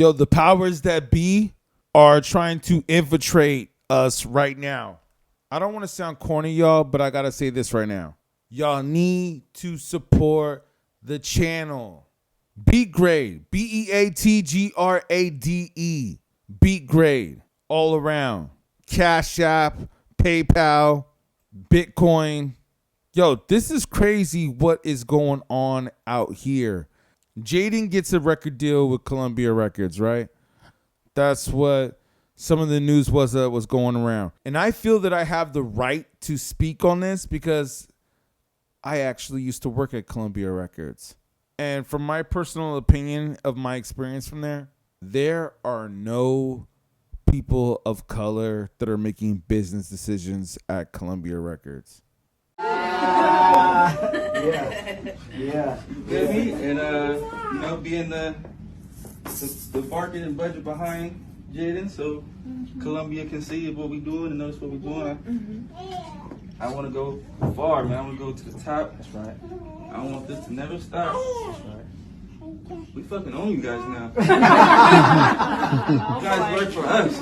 Yo, the powers that be are trying to infiltrate us right now. I don't want to sound corny, y'all, but I got to say this right now. Y'all need to support the channel. beatGrade. BEATGRADE. beatGrade. All around. Cashapp, PayPal, Bitcoin. Yo, this is crazy what is going on out here. Jaidyn gets a record deal with Columbia Records, right? That's what some of the news was going around. And I feel that I have the right to speak on this because I actually used to work at Columbia Records. And from my personal opinion of my experience from there are no people of color that are making business decisions at Columbia Records. Yeah. You feel me? And being the market and budget behind Jaidyn, so Columbia can see what we doing and notice what we doing. I want to go far, man. I want to go to the top. That's right. I don't want this to never stop. That's right. We fucking own you guys now. You guys work for us.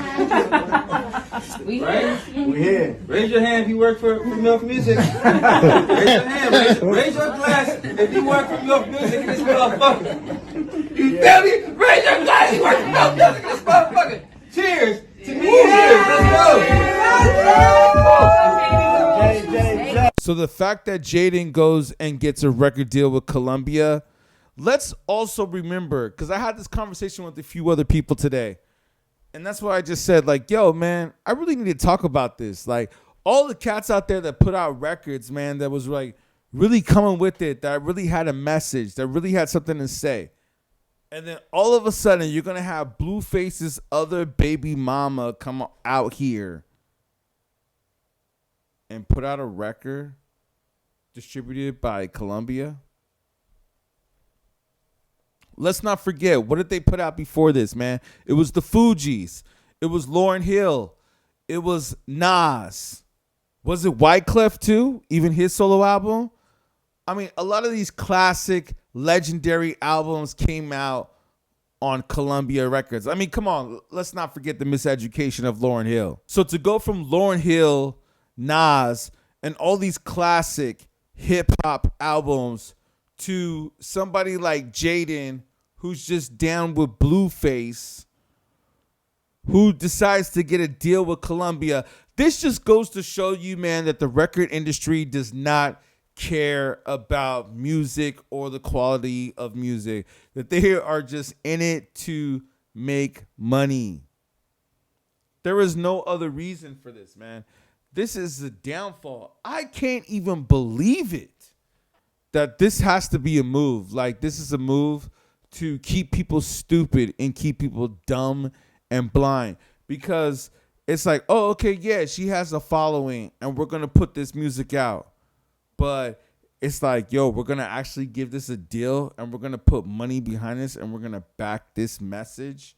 Right? We're here. Raise your hand if you work for Milk Music. Raise your hand. Raise your glass if you work for Milk Music in this motherfucker. You feel me? Raise your glass if you work for Milk Music in this motherfucker. Cheers to me. Cheers. Let's go. So the fact that Jaidyn goes and gets a record deal with Columbia, let's also remember, because I had this conversation with a few other people today, and that's why I just said, like, yo, man, I really need to talk about this. Like, all the cats out there that put out records, man, that was like really coming with it, that really had a message, that really had something to say. And then all of a sudden, you're going to have Blueface's other baby mama come out here and put out a record distributed by Columbia. Let's not forget, what did they put out before this, man? It was the Fugees. It was Lauryn Hill. It was Nas. Was it Wyclef too? Even his solo album? I mean, a lot of these classic, legendary albums came out on Columbia Records. I mean, come on. Let's not forget the miseducation of Lauryn Hill. So to go from Lauryn Hill, Nas, and all these classic hip-hop albums to somebody like Jaidyn, who's just down with Blueface, who decides to get a deal with Columbia. This just goes to show you, man, that the record industry does not care about music or the quality of music, that they are just in it to make money. There is no other reason for this, man. This is the downfall. I can't even believe it that this has to be a move. Like, this is a move to keep people stupid and keep people dumb and blind, because it's like, oh, okay, yeah, she has a following and we're going to put this music out. But it's like, yo, we're going to actually give this a deal and we're going to put money behind this and we're going to back this message.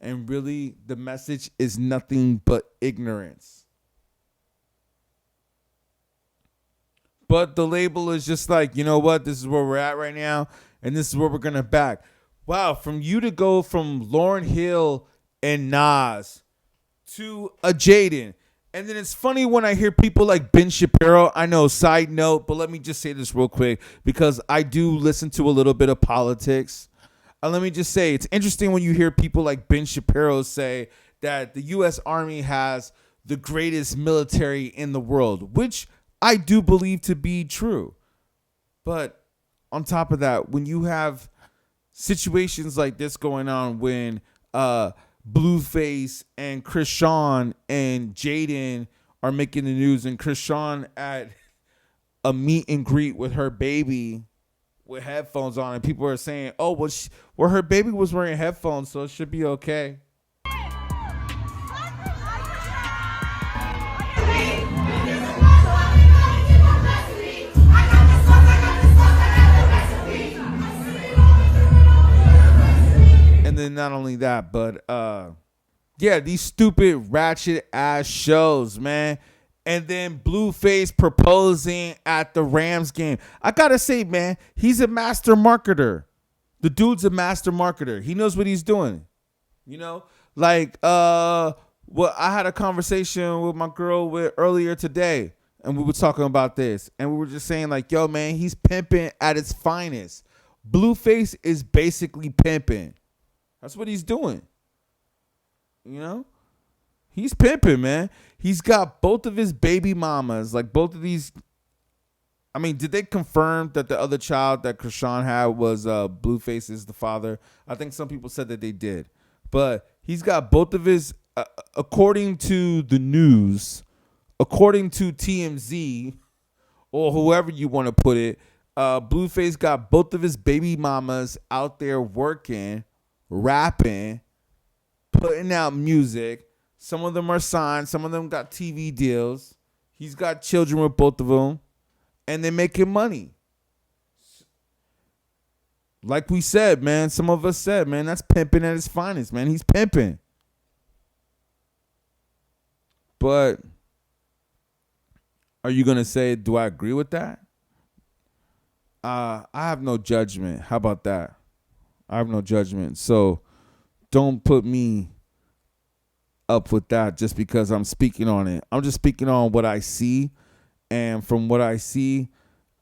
And really, the message is nothing but ignorance. But the label is just like, you know what? This is where we're at right now, and this is where we're going to back. Wow, from you to go from Lauryn Hill and Nas to a Jaidyn. And then it's funny when I hear people like Ben Shapiro. I know, side note, but let me just say this real quick, because I do listen to a little bit of politics. And let me just say, it's interesting when you hear people like Ben Shapiro say that the U.S. Army has the greatest military in the world, which I do believe to be true. But on top of that, when you have situations like this going on, when Blueface and Chrisean and Jaidyn are making the news, and Chrisean at a meet and greet with her baby with headphones on, and people are saying, oh, well, her baby was wearing headphones, so it should be okay. And then not only that, but yeah, these stupid ratchet ass shows, man. And then Blueface proposing at the Rams game. I gotta say, man, he's a master marketer. The dude's a master marketer. He knows what he's doing. You know, like well, I had a conversation with my girl earlier today, and we were talking about this, and we were just saying like, yo, man, he's pimping at its finest. Blueface is basically pimping. That's what he's doing. You know, he's pimping, man. He's got both of his baby mamas, like both of these. I mean, did they confirm that the other child that Chrisean had was Blueface is the father? I think some people said that they did. But he's got both of his, according to the news, according to TMZ, or whoever you want to put it, Blueface got both of his baby mamas out there working, rapping, putting out music. Some of them are signed. Some of them got TV deals. He's got children with both of them, and they're making money. Like we said, man, some of us said, man, that's pimping at its finest, man. He's pimping. But are you going to say, do I agree with that? I have no judgment. How about that? I have no judgment. So don't put me up with that just because I'm speaking on it. I'm just speaking on what I see. And from what I see,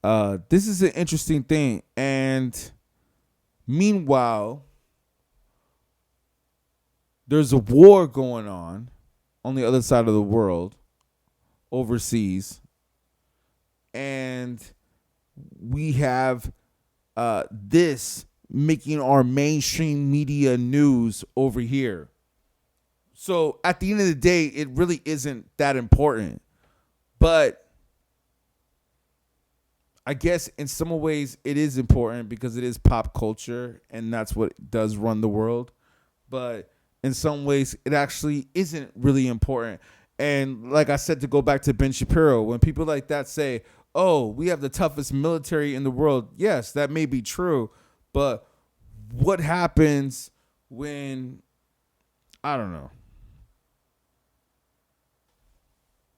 this is an interesting thing. And meanwhile, there's a war going on the other side of the world, overseas. And we have this making our mainstream media news over here. So at the end of the day, it really isn't that important. But I guess in some ways it is important because it is pop culture and that's what does run the world. But in some ways it actually isn't really important. And like I said, to go back to Ben Shapiro, when people like that say, oh, we have the toughest military in the world. Yes, that may be true. But what happens when, I don't know.